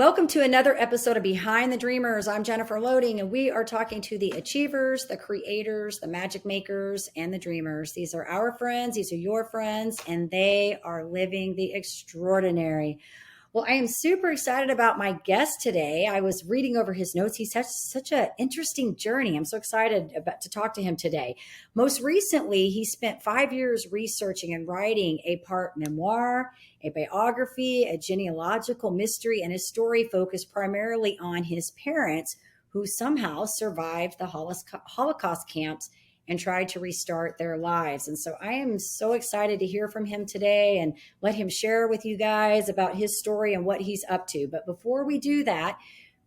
Welcome to another episode of Behind the Dreamers. I'm Jennifer Loading, and we are talking to the achievers, the creators, the magic makers, and the dreamers. These are our friends, these are your friends, and they are living the extraordinary. Well, I am super excited about my guest today. I was reading over his notes. He's had such an interesting journey. I'm so excited to talk to him today. Most recently, he spent 5 years researching and writing a part memoir, a biography, a genealogical mystery, and his story focused primarily on his parents who somehow survived the Holocaust camps and tried to restart their lives. And so I am so excited to hear from him today and let him share with you guys about his story and what he's up to. But before we do that,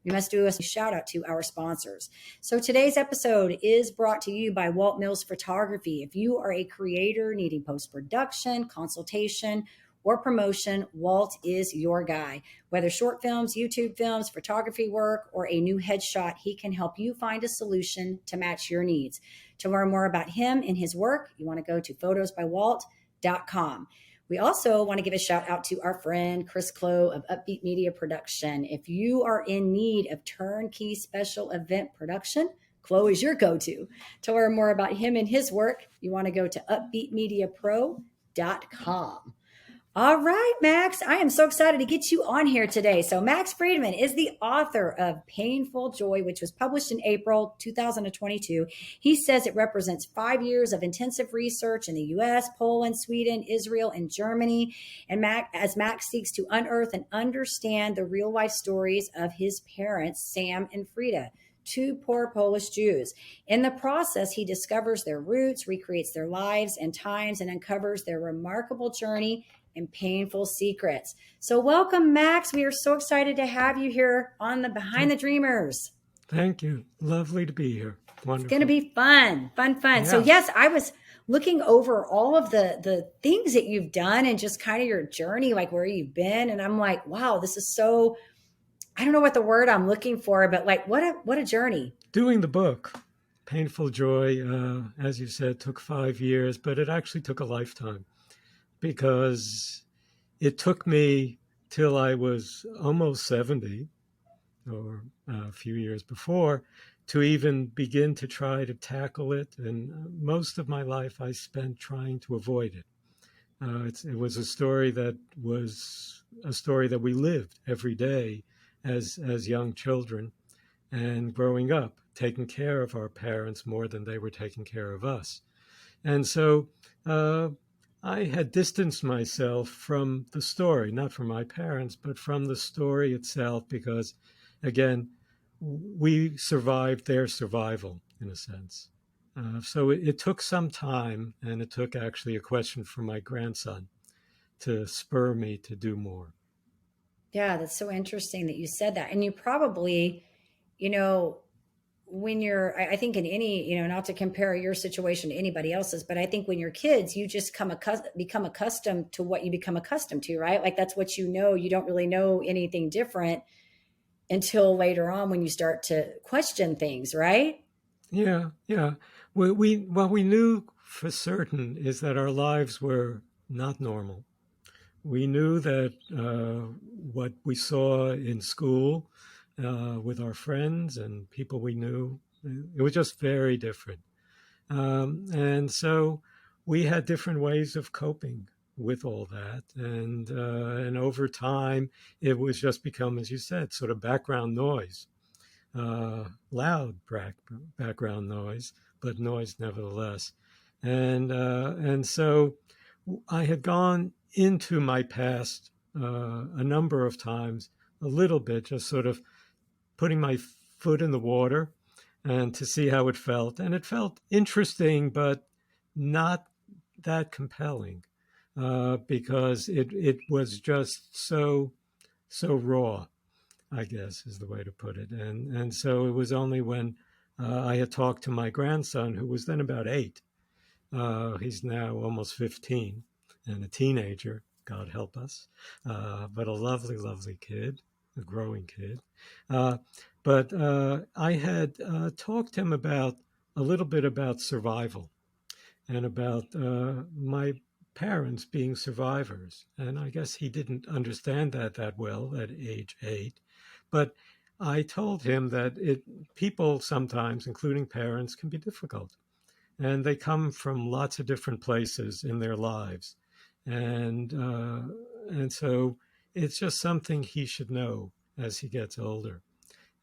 we must do a shout out to our sponsors. So today's episode is brought to you by Walt Mills Photography. If you are a creator needing post-production, consultation, or promotion, Walt is your guy. Whether short films, YouTube films, photography work, or a new headshot, he can help you find a solution to match your needs. To learn more about him and his work, you want to go to photosbywalt.com. We also want to give a shout out to our friend Chris Clow of Upbeat Media Production. If you are in need of turnkey special event production, Chloe is your go-to. To learn more about him and his work, you want to go to upbeatmediapro.com. All right, Max, I am so excited to get you on here today. So Max Friedman is the author of Painful Joy, which was published in April 2022. He says it represents 5 years of intensive research in the U.S., Poland, Sweden, Israel, and Germany. And Max seeks to unearth and understand the real life stories of his parents, Sam and Frida, two poor Polish Jews. In the process, he discovers their roots, recreates their lives and times, and uncovers their remarkable journey and painful secrets. So welcome, Max. We are so excited to have you here on the Behind the Dreamers. Thank you. Lovely to be here. Wonderful. It's going to be fun. Yeah. So yes, I was looking over all of the things that you've done and just kind of your journey, like where you've been. And I'm like, wow, this is so, I don't know what the word I'm looking for, but like what a journey. Doing the book, Painful Joy, as you said, took 5 years, but it actually took a lifetime. Because it took me till I was almost 70, or a few years before, to even begin to try to tackle it. And most of my life I spent trying to avoid it. It was a story that we lived every day as young children and growing up, taking care of our parents more than they were taking care of us. And so I had distanced myself from the story, not from my parents, but from the story itself, because, again, we survived their survival, in a sense. So it took some time, and it took actually a question from my grandson to spur me to do more. Yeah, that's so interesting that you said that. And you probably, when you're, I think in any, not to compare your situation to anybody else's, but I think when you're kids, you just become accustomed to what you become accustomed to, right? Like that's what you know. You don't really know anything different until later on when you start to question things, right? Yeah. What we knew for certain is that our lives were not normal. We knew that what we saw in school, with our friends and people we knew, it was just very different. And so we had different ways of coping with all that. And over time, it was just become, as you said, sort of background noise, loud background noise, but noise nevertheless. And so I had gone into my past a number of times, a little bit, just sort of putting my foot in the water and to see how it felt. And it felt interesting, but not that compelling, because it was just so raw, I guess is the way to put it. And so it was only when I had talked to my grandson, who was then about 8. He's now almost 15 and a teenager, God help us, but a lovely, lovely kid, a growing kid. But I had talked to him about a little bit about survival and about my parents being survivors. And I guess he didn't understand that well at age 8. But I told him that people sometimes, including parents, can be difficult, and they come from lots of different places in their lives, and so it's just something he should know as he gets older.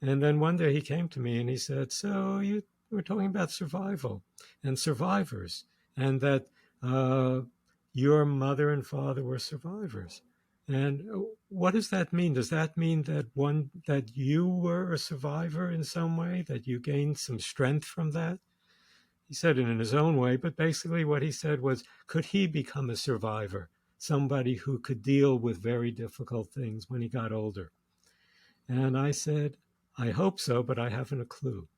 And then one day he came to me and he said, "So you were talking about survival and survivors, and that uh, your mother and father were survivors. And what does that mean? Does that mean that you were a survivor in some way, that you gained some strength from that?" He said it in his own way, but basically what he said was, could he become a survivor, somebody who could deal with very difficult things when he got older? And I said, I hope so, but I haven't a clue.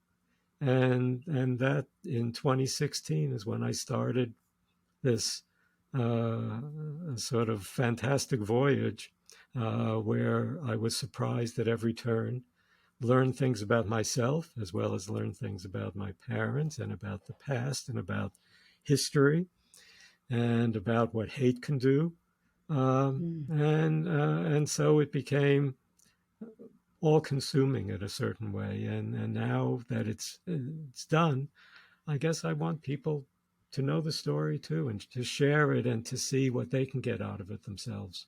And that in 2016 is when I started this sort of fantastic voyage where I was surprised at every turn, learned things about myself as well as learned things about my parents and about the past and about history and about what hate can do. And so it became all consuming in a certain way. And now that it's done, I guess I want people to know the story too and to share it and to see what they can get out of it themselves.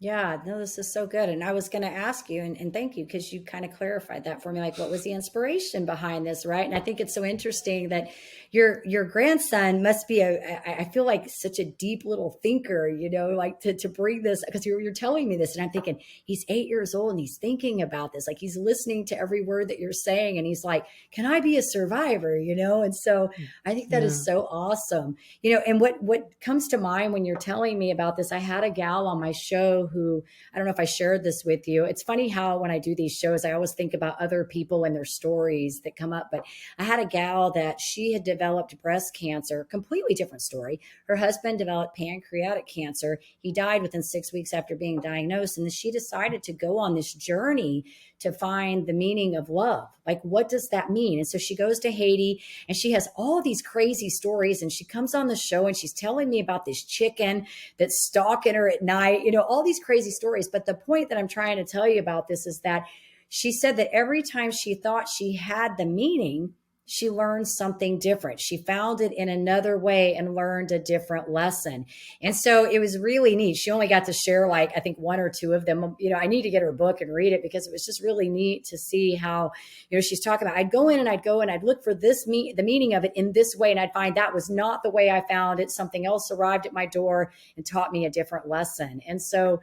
Yeah, no, this is so good. And I was going to ask you, and thank you, because you kind of clarified that for me. Like, what was the inspiration behind this, right? And I think it's so interesting that your grandson must be I feel like such a deep little thinker, like to bring this, because you're telling me this, and I'm thinking he's 8 years old and he's thinking about this, like he's listening to every word that you're saying, and he's like, "Can I be a survivor?" And so I think that Yeah. is so awesome. And what comes to mind when you're telling me about this, I had a gal on my show who, I don't know if I shared this with you. It's funny how when I do these shows, I always think about other people and their stories that come up. But I had a gal that she had developed breast cancer, completely different story. Her husband developed pancreatic cancer. He died within 6 weeks after being diagnosed. And then she decided to go on this journey to find the meaning of love. Like, what does that mean? And so she goes to Haiti and she has all these crazy stories. And she comes on the show and she's telling me about this chicken that's stalking her at night, all these crazy stories. But the point that I'm trying to tell you about this is that she said that every time she thought she had the meaning, she learned something different. She found it in another way and learned a different lesson. And so it was really neat. She only got to share, like, I think one or two of them. I need to get her book and read it, because it was just really neat to see how, she's talking about, I'd go in and I'd look for the meaning of it in this way. And I'd find that was not the way I found it. Something else arrived at my door and taught me a different lesson. And so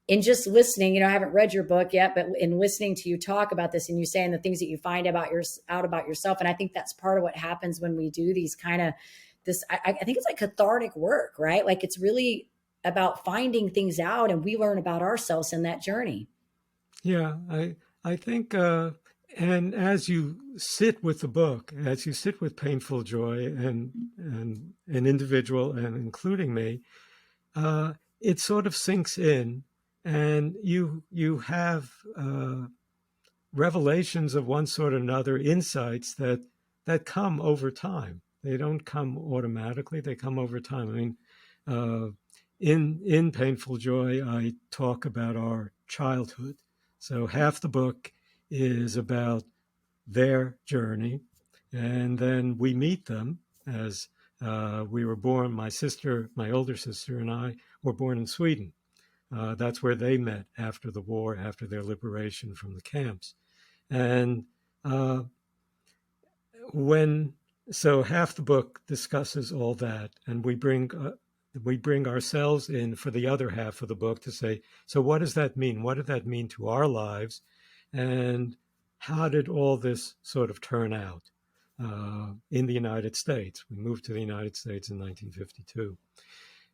in just listening, I haven't read your book yet, but in listening to you talk about this and you saying the things that you find out about yourself. And I think that's part of what happens when we do these kind of I think it's like cathartic work, right? Like, it's really about finding things out, and we learn about ourselves in that journey. Yeah, I think, and as you sit with the book, as you sit with Painful Joy and an individual, and including me, it sort of sinks in, and you have revelations of one sort or another, insights that come over time. They don't come automatically; they come over time. I mean, uh, in Painful Joy, I talk about our childhood. So half the book is about their journey, and then we meet them as we were born. My older sister, and I were born in Sweden. That's where they met after the war, after their liberation from the camps. And uh, when so half the book discusses all that, and we bring ourselves in for the other half of the book to say, so what does that mean? What did that mean to our lives, and how did all this sort of turn out in the United States? We moved to the United States in 1952,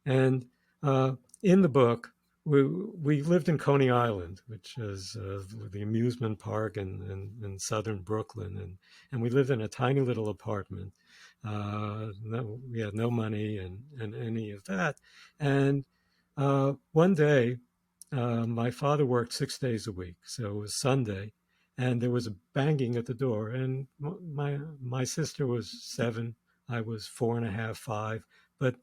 and uh, in the book, we lived in Coney Island, which is the amusement park in southern Brooklyn, and we lived in a tiny little apartment. We had no money and any of that. And one day, my father worked 6 days a week, so it was Sunday, and there was a banging at the door. And my sister was 7, I was 4.5, 5, but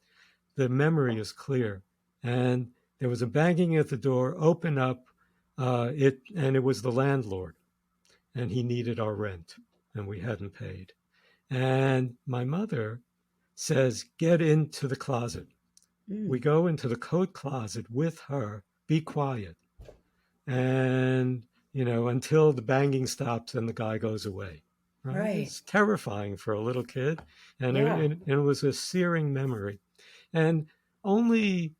the memory is clear. And there was a banging at the door, open up. it was the landlord, and he needed our rent, and we hadn't paid. And my mother says, "Get into the closet." We Mm. go into the coat closet with her. Be quiet, and until the banging stops and the guy goes away. Right? Right. It's terrifying for a little kid, and Yeah. it was a searing memory. And only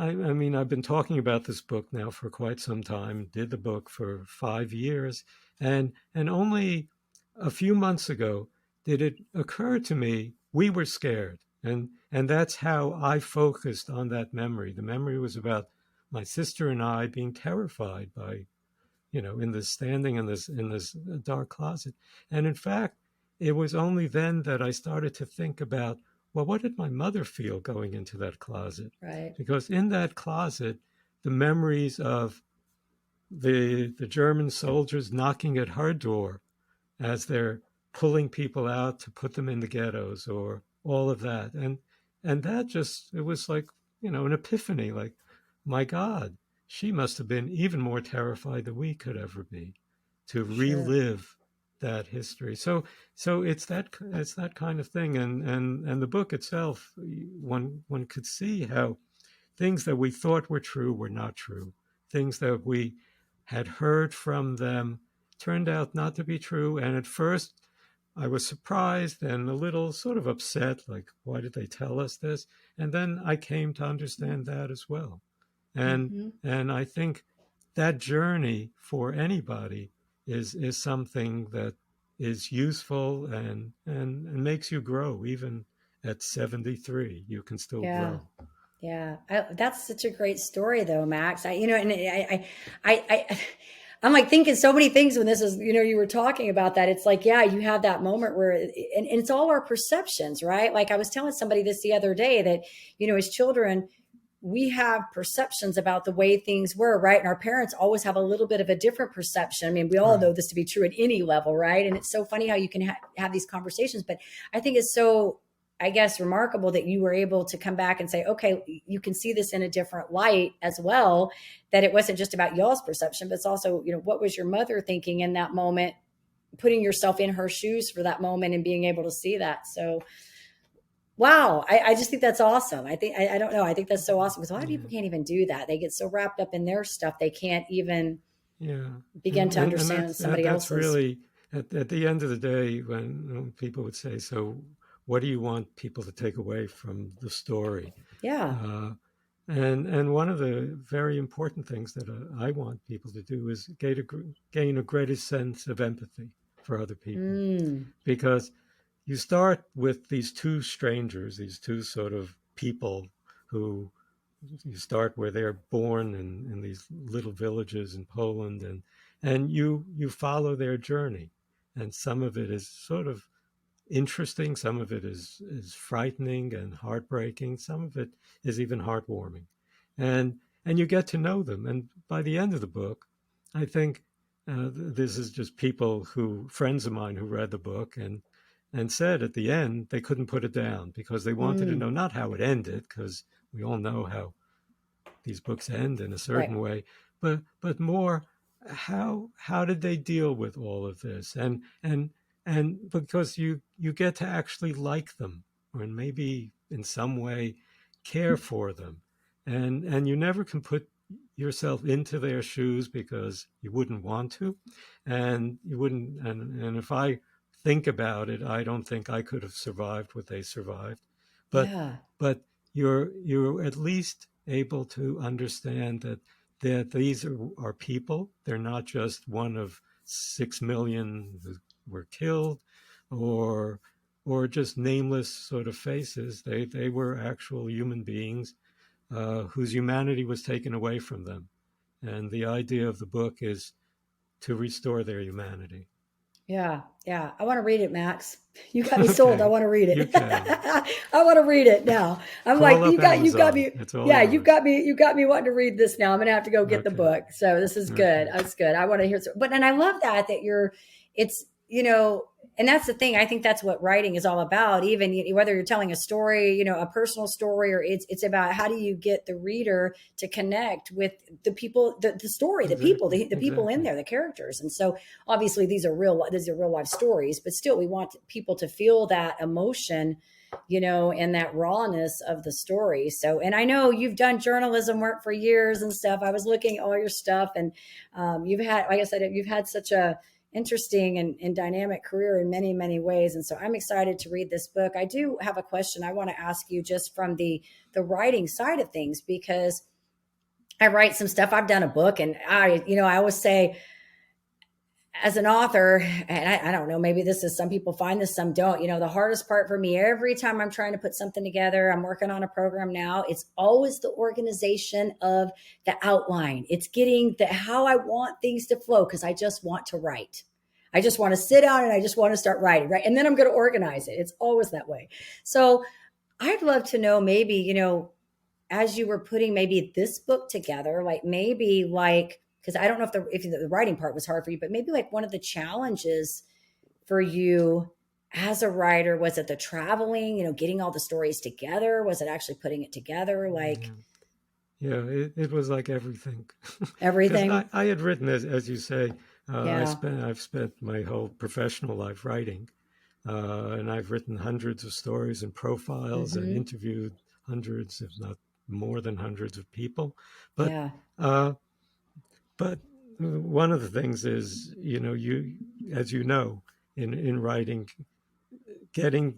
I mean, I've been talking about this book now for quite some time, did the book for 5 years, and only a few months ago did it occur to me we were scared. And that's how I focused on that memory. The memory was about my sister and I being terrified by, in this standing in this dark closet. And in fact, it was only then that I started to think about, well, what did my mother feel going into that closet? Right. Because in that closet, the memories of the German soldiers knocking at her door as they're pulling people out to put them in the ghettos, or all of that. And that just, it was like, an epiphany, like, my God, she must have been even more terrified than we could ever be to Sure. relive that history. So it's that kind of thing. And the book itself, one could see how things that we thought were true were not true. Things that we had heard from them turned out not to be true. And at first, I was surprised and a little sort of upset, like, why did they tell us this? And then I came to understand that as well. And Hmm. and I think that journey for anybody is something that is useful and makes you grow. Even at 73, you can still Yeah. grow. Yeah, that's such a great story, though, Max. And I, I'm like thinking so many things when this is, you were talking about that. It's like, yeah, you have that moment where, and it's all our perceptions, right? Like I was telling somebody this the other day that, as children, we have perceptions about the way things were, right? And our parents always have a little bit of a different perception. I mean, we all know Right. this to be true at any level, right? And it's so funny how you can have these conversations, but I think it's so, I guess, remarkable that you were able to come back and say, okay, you can see this in a different light as well, that it wasn't just about y'all's perception, but it's also, what was your mother thinking in that moment, putting yourself in her shoes for that moment and being able to see that. So, wow, I just think that's awesome. I don't know. I think that's so awesome because a lot of people Yeah. can't even do that. They get so wrapped up in their stuff, they can't even Yeah. begin And to and, and understand that's somebody that's else's. really at the end of the day, when people would say, so what do you want people to take away from the story? Yeah. Uh, and one of the very important things that I want people to do is gain a greater sense of empathy for other people, Mm, because you start with these two strangers, these two sort of people who, you start where they're born in these little villages in Poland, and you follow their journey, and some of it is sort of interesting, some of it is frightening and heartbreaking, some of it is even heartwarming, and you get to know them. And by the end of the book, I think this is just people who, friends of mine who read the book and said at the end they couldn't put it down because they wanted to mm, know not how it ended, because we all know how these books end in a right. certain way, but more, how did they deal with all of this, and because you get to actually like them, or maybe in some way care for them, and you never can put yourself into their shoes because you wouldn't want to, and you wouldn't, and if I think about it, I don't think I could have survived what they survived, but Yeah. but you're at least able to understand that these are people. They're not just one of 6 million who were killed, or just nameless sort of faces. They were actual human beings whose humanity was taken away from them. And the idea of the book is to restore their humanity. Yeah, yeah. I want to read it, Max. You got me sold. I Okay, want to read you it. can I want to read it now. I'm like, call up you got Amazon. me. It's all Yeah, yours. you got me wanting to read this now. I'm gonna have to go get the Okay, book. So this is good. okay. That's good. I want to hear. But and I love that you're. It's and that's the thing. I think that's what writing is all about. Even whether you're telling a story, a personal story, or it's about how do you get the reader to connect with the people, the story, the people, Exactly, the people in exactly. there, the characters. And so obviously these are real life stories, but still we want people to feel that emotion, and that rawness of the story. So, and I know you've done journalism work for years and stuff. I was looking at all your stuff, and you've had, like I said, you've had such a interesting and dynamic career in many, many ways. And so I'm excited to read this book. I do have a question I want to ask you just from the writing side of things, because I write some stuff. I've done a book, and I always say, as an author, and I don't know, maybe this is, some people find this, some don't, the hardest part for me every time I'm trying to put something together, I'm working on a program now, it's always the organization of the outline. It's getting how I want things to flow, because I just want to write. I just want to sit down and I just want to start writing, right? And then I'm going to organize it. It's always that way. So I'd love to know, maybe, as you were putting maybe this book together, like maybe like, because I don't know if the writing part was hard for you, but maybe like one of the challenges for you as a writer, was it the traveling, getting all the stories together? Was it actually putting it together? Like Yeah, yeah, it was like everything. Because everything? I had written, as you say, Yeah. I've spent my whole professional life writing, and I've written hundreds of stories and profiles and Mm-hmm. interviewed hundreds, if not more than hundreds of people. But Yeah. uh, but one of the things is, as you know, in writing, getting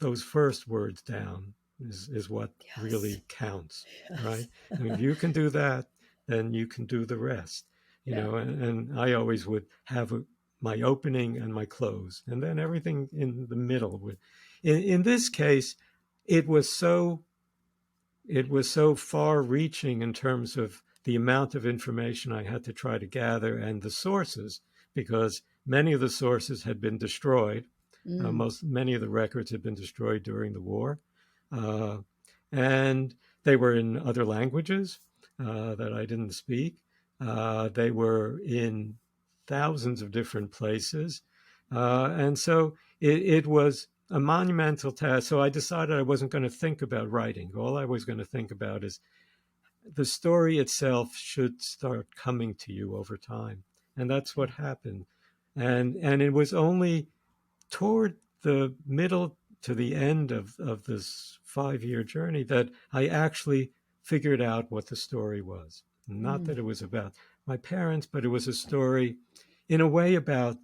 those first words down is what Yes. really counts, Yes. right? I mean, if you can do that, then you can do the rest, Yeah. and I always would have my opening and my close, and then everything in the middle would. In this case, it was so it was so far reaching in terms of the amount of information I had to try to gather and the sources, because many of the sources had been destroyed. Mm. Many of the records had been destroyed during the war, uh, and they were in other languages that I didn't speak. They were in thousands of different places, and so it was a monumental task. So I decided I wasn't going to think about writing. All I was going to think about is the story itself should start coming to you over time, and that's what happened. And it was only toward the middle to the end of this 5 year journey that I actually figured out what the story was. Not Mm. that it was about my parents, but it was a story in a way about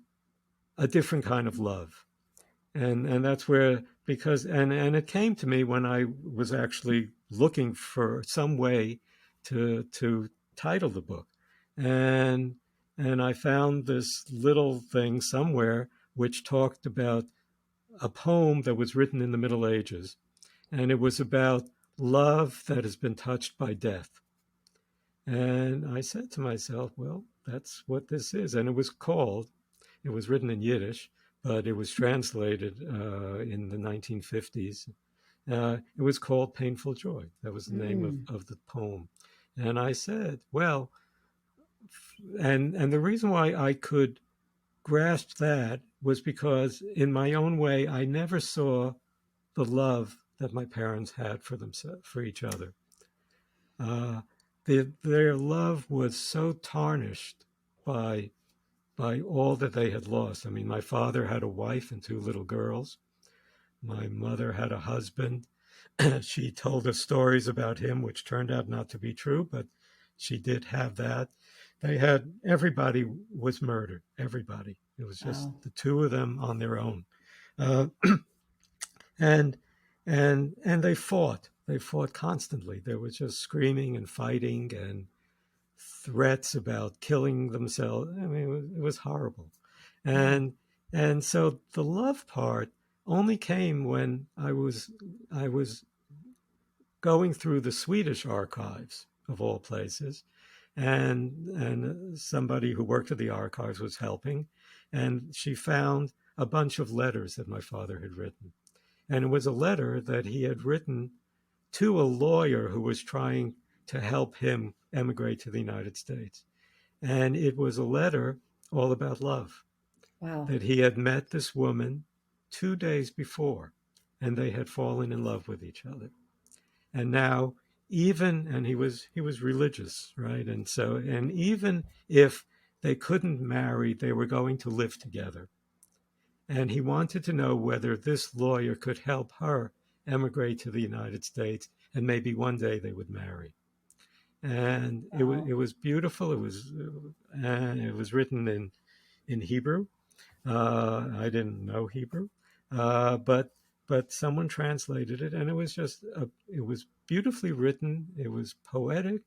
a different kind of love. And that's where, because and it came to me when I was actually looking for some way to title the book. And and I found this little thing somewhere which talked about a poem that was written in the Middle Ages, and it was about love that has been touched by death. And I said to myself, well, that's what this is. And it was written in Yiddish, but it was translated in the 1950s. It was called Painful Joy. That was the name Mm. of the poem. And I said, well, and the reason why I could grasp that was because in my own way, I never saw the love that my parents had for themselves, for each other. Uh, their love was so tarnished by all that they had lost. I mean, my father had a wife and two little girls. My mother had a husband. She told us stories about him, which turned out not to be true, but she did have that. Everybody was murdered. Everybody. It was just Wow. the two of them on their own. Uh, and and they fought. They fought constantly. There was just screaming and fighting and threats about killing themselves. I mean, it was horrible. Yeah. And and so the love part only came when I was going through the Swedish archives of all places, and somebody who worked at the archives was helping, and she found a bunch of letters that my father had written, and it was a letter that he had written to a lawyer who was trying to help him emigrate to the United States. And it was a letter all about love. Wow. that he had met this woman 2 days before, and they had fallen in love with each other. And now, and he was religious, right? And even if they couldn't marry, they were going to live together. And he wanted to know whether this lawyer could help her emigrate to the United States, and maybe one day they would marry. And Wow. it was beautiful. It was written in Hebrew. I didn't know Hebrew, but someone translated it, and it was beautifully written. It was poetic,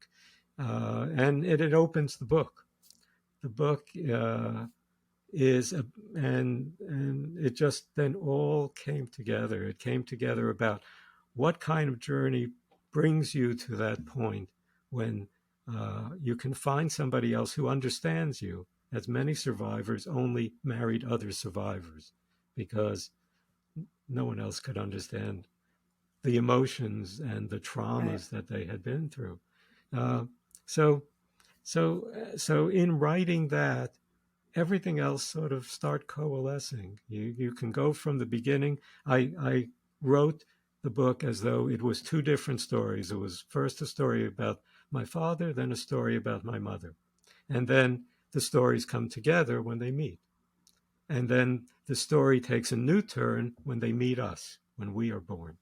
and it opens the book. The book is a, and it just then all came together. It came together about what kind of journey brings you to that point when you can find somebody else who understands you, as many survivors only married other survivors because no one else could understand the emotions and the Right. traumas that they had been through. Uh, so, so in writing that, everything else sort of start coalescing. You can go from the beginning. I wrote the book as though it was two different stories. It was first a story about my father, then a story about my mother. And then the stories come together when they meet. And then the story takes a new turn when they meet us, when we are born.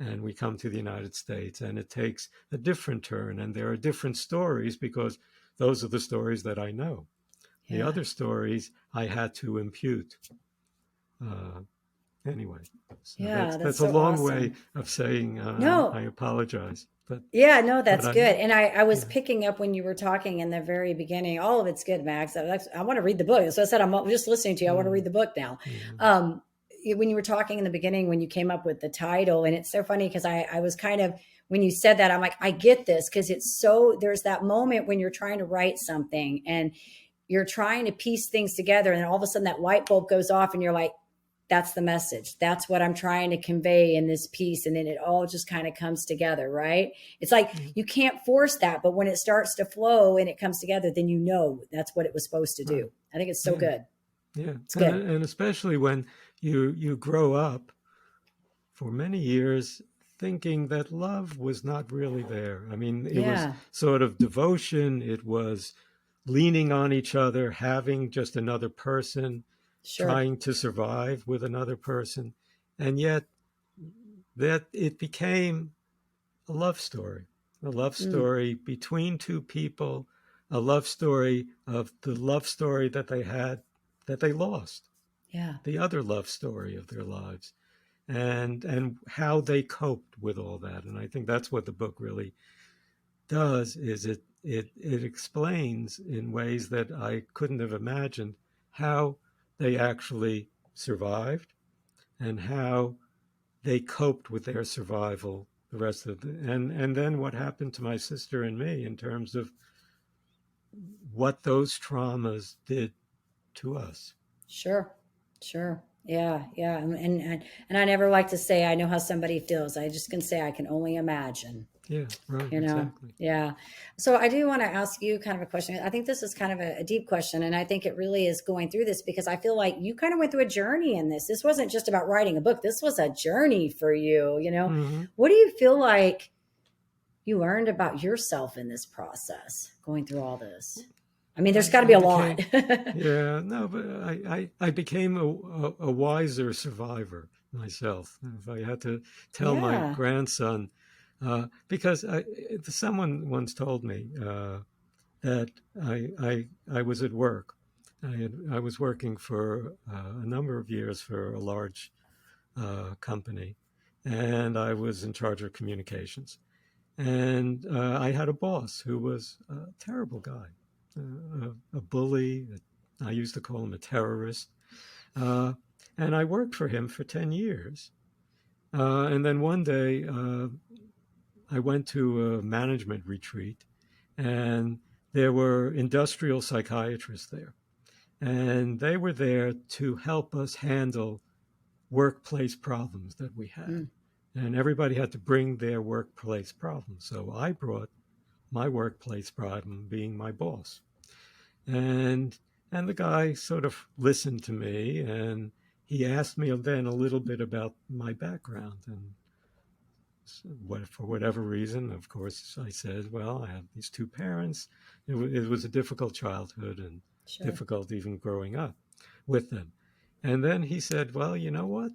And we come to the United States, and it takes a different turn. And there are different stories because those are the stories that I know. The Yeah. other stories I had to impute. Uh, anyway, so Yeah. that's That's a so long way awesome. of saying I No. apologize, Yeah, no, but that's good. And I was yeah, picking up when you were talking in the very beginning. All of it's good, Max. I want to read the book. So I said, I'm just listening to you. I want to read mm, the book now. yeah, Um, when you were talking in the beginning, when you came up with the title, and it's so funny because I was kind of, when you said that, I'm like, I get this because there's that moment when you're trying to write something and you're trying to piece things together. And then all of a sudden that light bulb goes off and you're like, that's the message. That's what I'm trying to convey in this piece. And then it all just kind of comes together, right? It's like yeah, you can't force that, but when it starts to flow and it comes together, then you know that's what it was supposed to right, do. I think it's so yeah, good. yeah, It's good. and especially when you grow up for many years thinking that love was not really there. I mean, it was Yeah, sort of devotion. It was leaning on each other, having just another person, sure. trying to survive with another person. And yet that it became a love Mm, story between two people, a love story of the love story that they had that they lost, yeah, the other love story of their lives, and how they coped with all that. And I think that's what the book really does is it explains in ways that I couldn't have imagined how they actually survived and how they coped with their survival the rest of the and then what happened to my sister and me in terms of what those traumas did to us. sure, sure. Yeah, yeah. And I never like to say I know how somebody feels. I just can say I can only imagine. Yeah, right, You know, exactly. yeah. So I do want to ask you kind of a question. I think this is kind of a deep question, and I think it really is going through this because I feel like you kind of went through a journey in this. This wasn't just about writing a book. This was a journey for you. Mm-hmm. What do you feel like you learned about yourself in this process, going through all this? I mean, there's got to I be a lot. became yeah no but I became a wiser survivor myself. If I had to tell my Yeah, grandson because someone once told me that I was at work. I was working for a number of years for a large company, and I was in charge of communications. And I had a boss who was a terrible guy, a bully. I used to call him a terrorist. Uh, and I worked for him for 10 years. And then one day I went to a management retreat, and there were industrial psychiatrists there. And they were there to help us handle workplace problems that we had. mm, And everybody had to bring their workplace problems. So I brought my workplace problem being my boss. And And the guy sort of listened to me, and he asked me then a little bit about my background. And for whatever reason, of course, I said, well, I have these two parents. It was a difficult childhood and Sure. difficult even growing up with them. And then he said, well, you know what?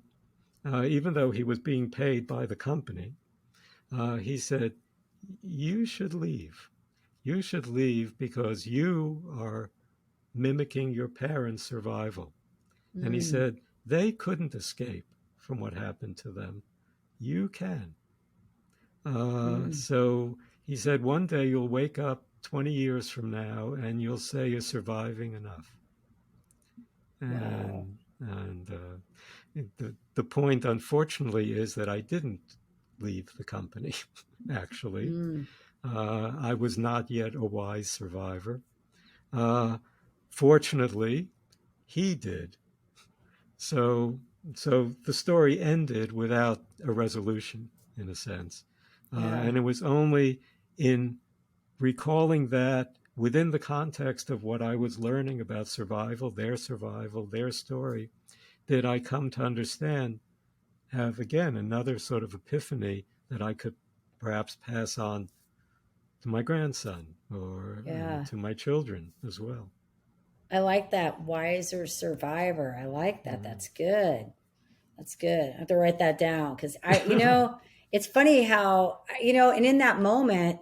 Even though he was being paid by the company, he said, you should leave. You should leave because you are mimicking your parents' survival. And he Mm, said, they couldn't escape from what happened to them. You can. mm, So he said, one day you'll wake up 20 years from now and you'll say you're surviving enough. wow. And the point, unfortunately, is that I didn't leave the company, actually. Mm, I was not yet a wise survivor. Uh, Fortunately, he did. So, so the story ended without a resolution, in a sense. yeah. And it was only in recalling that within the context of what I was learning about survival, their story, did I come to understand, have again another sort of epiphany that I could perhaps pass on to my grandson or Yeah. to my children as well. I like that wiser survivor. I like that. Mm. That's good. That's good. I have to write that down because it's funny how, and in that moment,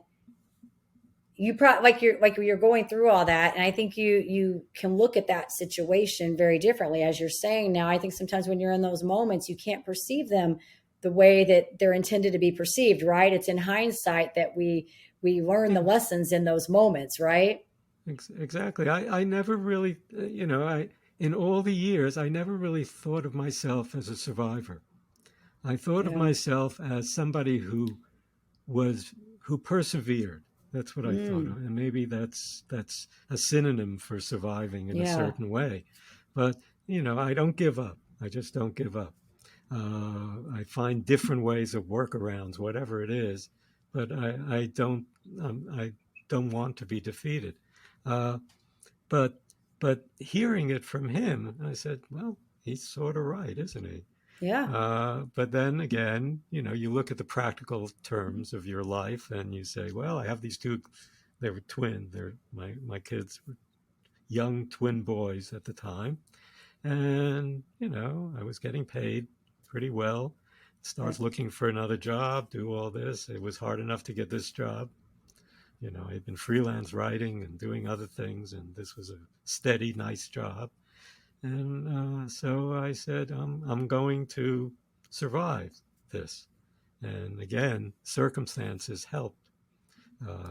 you probably like you're going through all that, and I think you can look at that situation very differently as you're saying now. I think sometimes when you're in those moments, you can't perceive them the way that they're intended to be perceived, right? It's in hindsight that we learn the Yeah, lessons in those moments, right? exactly. I never really, in all the years, I never really thought of myself as a survivor. I thought of Yeah. myself as somebody was who persevered. That's what I thought Mm, of, and maybe that's a synonym for surviving in a yeah. certain way. But I don't give up. I just don't give up. I find different ways of workarounds, whatever it is, but I don't want to be defeated. Uh, but but hearing it from him, I said, well, he's sort of right, isn't he? Yeah. But then again, you look at the practical terms of your life and you say, well, I have these two, they were twin, they're my kids were young twin boys at the time. And, I was getting paid pretty well. Right. Starts looking for another job, do all this. It was hard enough to get this job. I'd been freelance writing and doing other things, and this was a steady, nice job. And so I said, I'm going to survive this. And again, circumstances helped.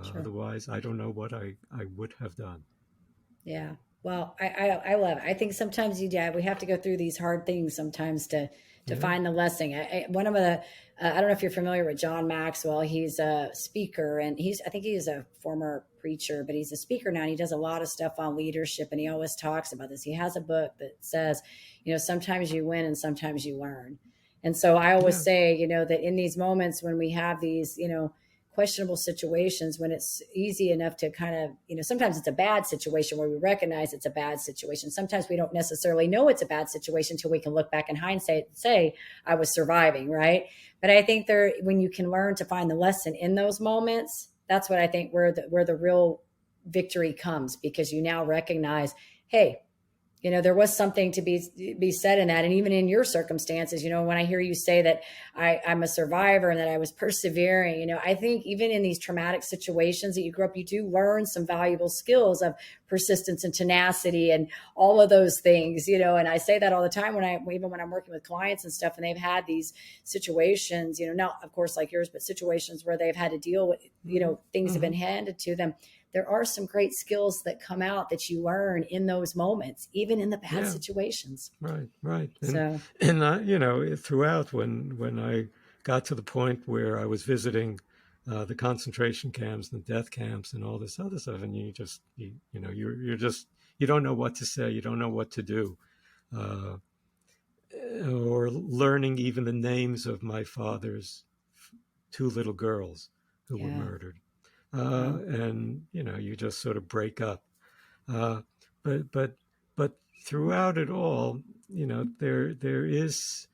Sure. Otherwise, I don't know what I would have done. Yeah. Well, I love it. I think sometimes we have to go through these hard things sometimes to Yeah, find the lesson. One of the I don't know if you're familiar with John Maxwell. He's a speaker, and I think he's a former preacher, but he's a speaker now, and he does a lot of stuff on leadership, and he always talks about this. He has a book that says, sometimes you win and sometimes you learn. And so I always yeah, say, that in these moments when we have these, questionable situations, when it's easy enough to kind of, sometimes it's a bad situation where we recognize it's a bad situation. Sometimes we don't necessarily know it's a bad situation until we can look back in hindsight and say, I was surviving, right? But I think when you can learn to find the lesson in those moments, that's what I think where the real victory comes, because you now recognize, hey, there was something to be said in that. And even in your circumstances, when I hear you say that I'm a survivor and that I was persevering, I think even in these traumatic situations that you grew up, you do learn some valuable skills of persistence and tenacity and all of those things, and I say that all the time even when I'm working with clients and stuff, and they've had these situations, not of course like yours, but situations where they've had to deal with, things have been mm-hmm. handed to them. There are some great skills that come out that you learn in those moments, even in the bad Yeah, situations. right. And So, and throughout when I got to the point where I was visiting the concentration camps and the death camps and all this other stuff, and you're just you don't know what to say, you don't know what to do. Uh, or learning even the names of my father's two little girls who were yeah. murdered. Wow. And you just sort of break up. Uh, but throughout it all, there is,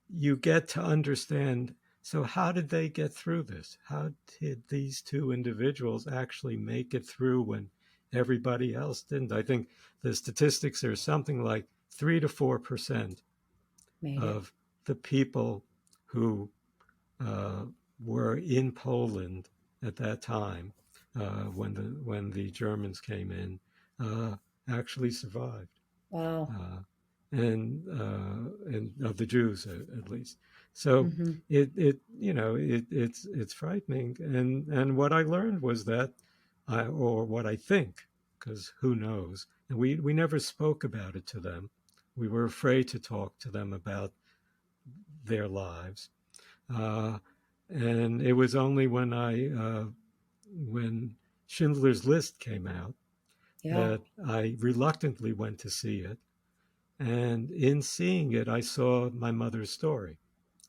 you get to understand. So how did they get through this? How did these two individuals actually make it through when everybody else didn't? I think the statistics are something like 3 to 4% Made it. of the people who uh, were in Poland at that time, when the Germans came in, actually survived, Wow. uh, and of the Jews at least. So Mm-hmm. it's frightening. And what I learned was that, or what I think, because who knows, and we never spoke about it to them. We were afraid to talk to them about their lives. Uh, and it was only when Schindler's List came out Yeah. that I reluctantly went to see it. And in seeing it, I saw my mother's story.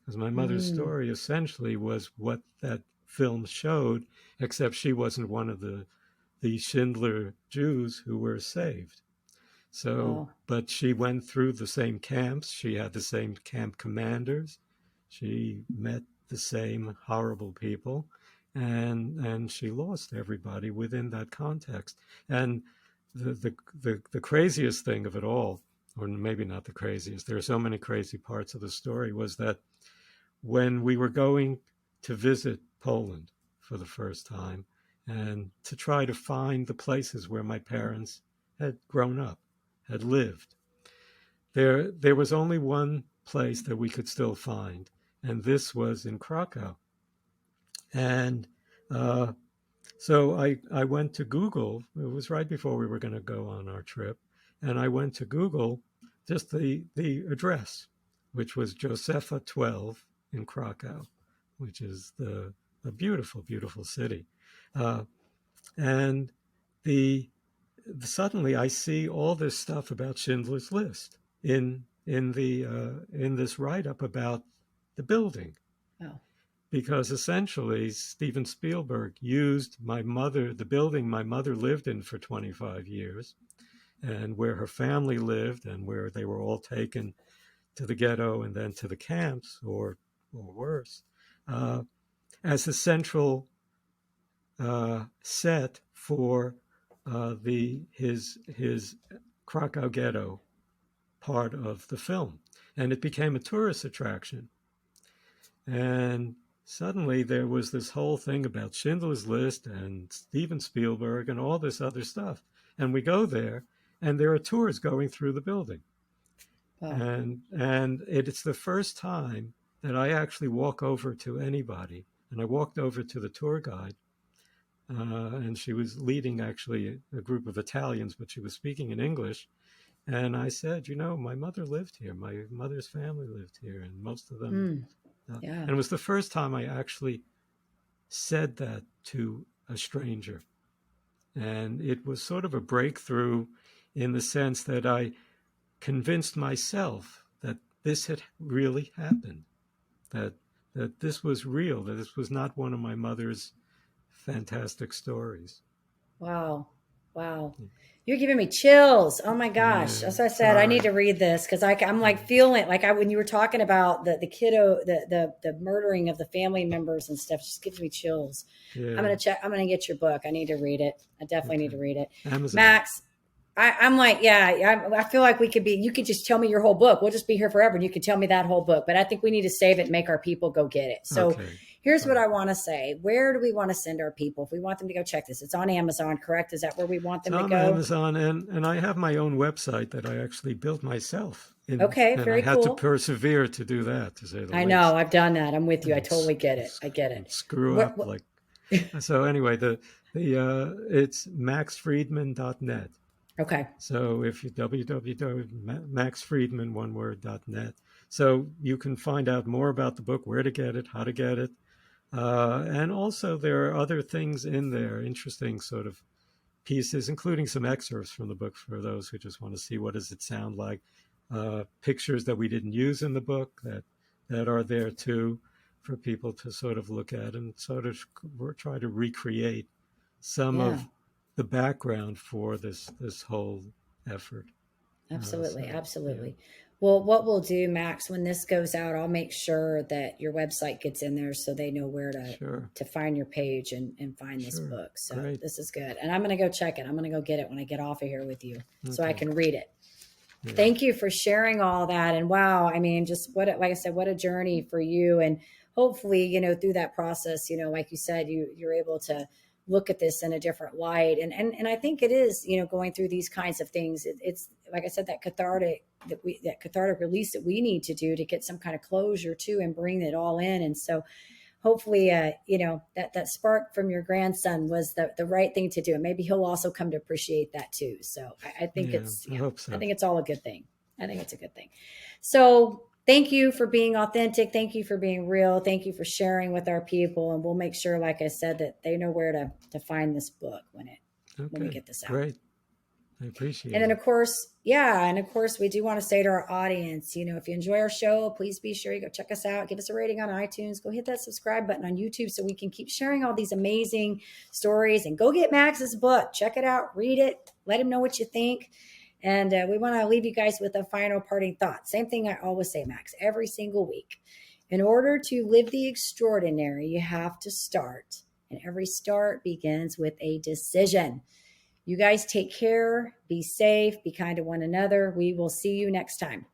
Because my mother's Mm. story essentially was what that film showed, except she wasn't one of the Schindler Jews who were saved. So, Wow. but she went through the same camps. She had the same camp commanders. She met the same horrible people, and she lost everybody within that context. And the craziest thing of it all, or maybe not the craziest, there are so many crazy parts of the story, was that when we were going to visit Poland for the first time and to try to find the places where my parents had grown up, had lived, there was only one place that we could still find, and this was in Krakow. And uh, so I went to Google. It was right before we were going to go on our trip, and I went to Google just the address, which was Josefa 12 in Krakow, which is a beautiful, beautiful city. Uh, and the suddenly I see all this stuff about Schindler's List in this write up about the building, Wow. because essentially Steven Spielberg used the building my mother lived in for 25 years, and where her family lived, and where they were all taken to the ghetto and then to the camps, or worse, uh, as a central set for his Krakow ghetto part of the film, and it became a tourist attraction. And suddenly there was this whole thing about Schindler's List and Steven Spielberg and all this other stuff. And we go there, and there are tours going through the building. Wow. And it's the first time that I actually walk over to anybody. And I walked over to the tour guide, and she was leading actually a group of Italians, but she was speaking in English. And I said, my mother lived here. My mother's family lived here, and most of them. Mm. Yeah. And it was the first time I actually said that to a stranger. And it was sort of a breakthrough in the sense that I convinced myself that this had really happened, that this was real, that this was not one of my mother's fantastic stories. Wow. Wow. You're giving me chills. Oh my gosh. Yeah, As I said, I need sorry. to read this because I'm like feeling like when you were talking about the kiddo, the murdering of the family members and stuff, just gives me chills. I'm Yeah, gonna check. I'm gonna get your book. I need to read it. I definitely need okay. to read it. Amazon. Max, I'm like, yeah, I feel like we could be, you could just tell me your whole book. We'll just be here forever and you could tell me that whole book. But I think we need to save it and make our people go get it. So Okay. here's All what right. I want to say. Where do we want to send our people if we want them to go check this? It's on Amazon, correct? Is that where we want It's them to on go? Amazon, and I have my own website that I actually built myself, Okay, and I very had to cool. persevere to do that, to say the I know. least, I've done that. I'm with you. I and totally get it. I get and it. screw What, up what, like. So anyway, the it's maxfriedman.net. okay. So if you www.maxfriedman one word.net, so you can find out more about the book, where to get it, how to get it, and also there are other things in there, interesting sort of pieces, including some excerpts from the book for those who just want to see what does it sound like. Pictures that we didn't use in the book that are there too, for people to sort of look at and sort of try to recreate some Yeah. of the background for this whole effort. Absolutely. Yeah, Absolutely. Well, what we'll do, Max, when this goes out, I'll make sure that your website gets in there so they know where sure, to find your page and find this sure. book. So Great. this is good. And I'm going to go check it. I'm going to go get it when I get off of here with you so I Okay. can read it. Yeah. Thank you for sharing all that. And wow, I mean, just like I said, what a journey for you. And hopefully, through that process, like you said, you're able to look at this in a different light. And I think it is, going through these kinds of things. It's like I said, that cathartic release that we need to do to get some kind of closure too, and bring it all in. And so hopefully, that spark from your grandson was the right thing to do. And maybe he'll also come to appreciate that too. So I think Yeah. I hope I so. think it's all a good thing. I think it's a good thing. So thank you for being authentic. Thank you for being real. Thank you for sharing with our people. And we'll make sure, like I said, that they know where to find this book when we Okay. get this out. Great. I And appreciate then, it. of course, yeah. And of course, we do want to say to our audience, if you enjoy our show, please be sure you go check us out. Give us a rating on iTunes. Go hit that subscribe button on YouTube so we can keep sharing all these amazing stories. And go get Max's book. Check it out. Read it. Let him know what you think. And we want to leave you guys with a final parting thought. Same thing I always say, Max, every single week. In order to live the extraordinary, you have to start. And every start begins with a decision. You guys take care, be safe, be kind to one another. We will see you next time.